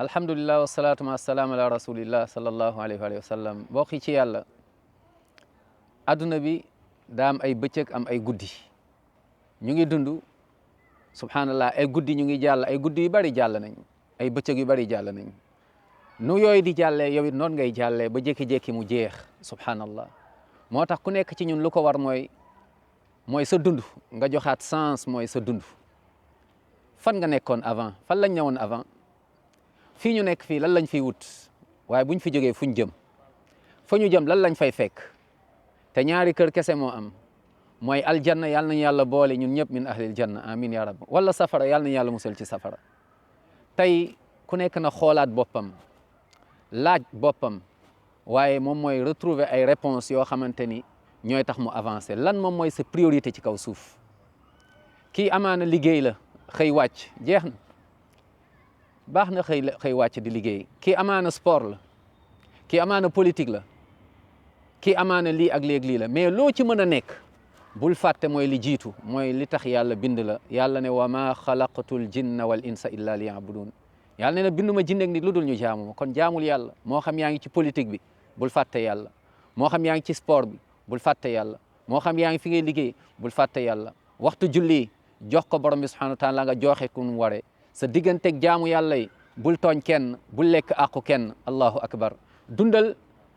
alhamdulillah wasalaatu wasalaamu ala rasulillah sallallahu alayhi wa sallam mbokk yi ci yàlla adduna bi daa am ay bëccëg am ay guddi ñu ngi dund subhanallah ay guddi ñu ngi jàll ay guddi yu bari jàll nañ ay bëccëg yu bari jàll nañ nu yooyu di jàllee yow it noonu ngay jàllee ba jékki-jékki mu jeex subhanallah moo tax ku nekk ci ñun lu ko war mooy sa dund nga joxaat sens mooy sa dund fan nga nekkoon avant fan lañ ñëwoon avant fii ñu nekk fii lan lañ fiy wut waaye buñ fi jógee fuñ jëm fa ñu jëm lan lañ fay fekk te ñaari kër kese moo am mooy aljanna yàlla nañu yàlla boole ñun ñëpp min ahlil janna amin ya rabb wala safara yàlla nañu yàlla musal ci safara tey ku nekk na xoolaat boppam laaj boppam waaye moom mooy retrouver ay réponses yoo xamante ni ñooy tax mu avancer lan moom mooy sa priorité ci kaw suuf kii amaana liggéey la xëy wàcc jeex na baax na xëy wàcc di liggéey kii amaana sport la kii amaana politique la kii amaana lii ak léeg lii la mais loo ci mën a nekk bul fàtte mooy li jiitu mooy li tax yàlla bind la yàlla ne wa ma xalaqtul jinna wal insa illa liya'budun yàlla ne na binduma jinne ak nit lu dul ñu jaamu ma kon jaamul yàlla moo xam yaa ngi ci politique bi bul fàtte yàlla moo xam yaa ngi ci sport bi bul fàtte yàlla moo xam yaa ngi fi ngay liggéey bul fàtte yàlla waxtu julli jox ko borom bi subhanahu wa taala nga joxe ku mu waree sa digganteeg jaamu yàlla yi bul tooñ kenn bul lekk àqu kenn allahu akbar dundal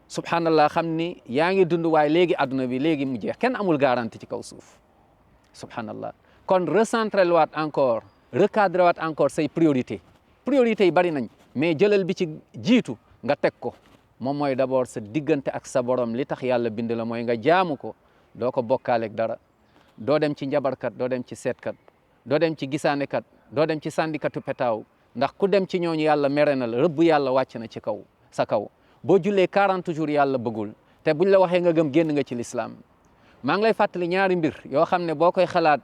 subhanallah xam ni yaa ngi dund waaye léegi adduna bi léegi mu jeex kenn amul garantie ci kaw suuf subhanallah kon recentrer waat encore recadrer waat encore say priorité yi bari nañ mais jëlal bi ci jiitu nga teg ko moom mooy d'abord sa diggante ak sa borom li tax yàlla bind la mooy nga jaamu ko doo ko bokkaaleeg dara doo dem ci njabarkat doo dem ci seetkat doo dem ci gisaanekat doo dem ci sandikatu petaaw ndax ku dem ci ñooñu yàlla mere na la rëbb yàlla wàcc na ci kaw sa kaw boo jullee 40 jours yàlla bëggul te buñ la waxee nga gëm génn nga ci lislaam maa ngi lay fàttali ñaari mbir yoo xam ne boo koy xalaat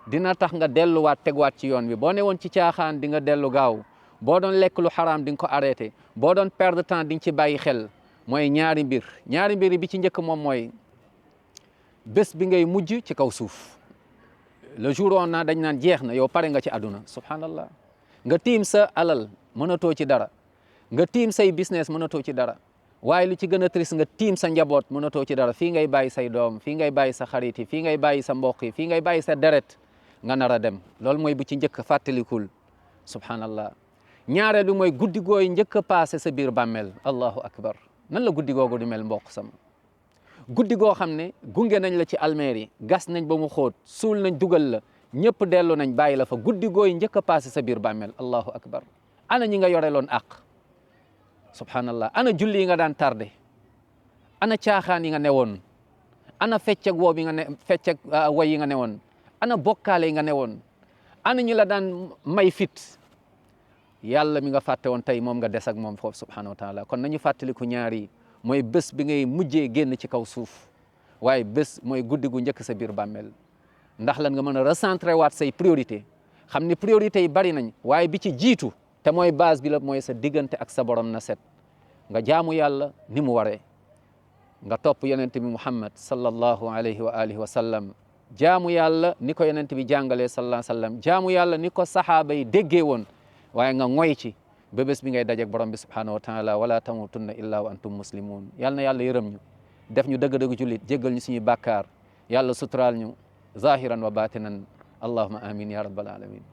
dina tax nga delluwaat tegwaat ci yoon bi boo ne woon ci caaxaan di nga dellu gaaw boo doon lekk lu xaraam di nga ko arrêté boo doon perdre temps di nga ci bàyyi xel mooy ñaari mbir bi ci njëkk moom mooy bés bi ngay mujj ci kaw suuf le jour on na dañ naan jeex na yow pare nga ci àdduna subhanallah nga tiim sa alal mënatoo ci dara nga tiim say business mënatoo ci dara waaye lu ci gën a triste nga tiim sa njaboot mënatoo ci dara fii ngay bàyyi say doom fii ngay bàyyi sa xarit yi fii ngay bàyyi sa mbokk yi fii ngay bàyyi sa deret nga nar a dem loolu mooy bu ci njëkk fàttalikul subhanallah ñaareelu mooy guddi gooy njëkk a passé sa biir bàmmeel allahu akbar nan la guddi googu di mel mbokk sama guddi goo xam ne gunge nañ la ci almeer yi gas nañ ba mu xóot suul nañ dugal la ñëpp dellu nañ bàyyi la fa guddi gooy njëkk a passé sa biir bàmmeel allahu akbar ana ñi nga yoreloon àq subhanallah ana julli yi nga daan tardé ana caaxaan yi nga newoon ana fecceg woo bi nga ne fecceg way yi nga newoon ana bokkaale yi nga newoon ana ñi la daan may fit yàlla mi nga fàtte woon tey moom nga des ak moom foofu subhanahu wa taala kon nañu fàttaliku ñaari mooy bés bi ngay mujjee génn ci kaw suuf waaye bés mooy guddi gu njëkk sa biir bàmmeel ndax lan nga mën a recentrer waat say priorité xam ni priorité yi bari nañ waaye bi ci jiitu te mooy base bi la mooy sa diggante ak sa borom na set nga jaamu yàlla ni mu waree nga topp yonent bi Muhammad sallallahu alayhi wa alihi wa sallam jaamu yàlla ni ko yonent bi jàngalee sallallahu alayhi wa sallam jaamu yàlla ni ko saxaaba yi déggee woon waaye nga ngoy ci ba bés bi ngay dajeek borom bi subhanahu wa taala wala tamutunna illa wa antum muslimun yàlla na yàlla yërëm ñu def ñu dëgg-dëgg jullit jéggal ñu suñuy bàkkaar yàlla suturaal ñu zahiran wa batinan allahumma amin ya rabbal alamin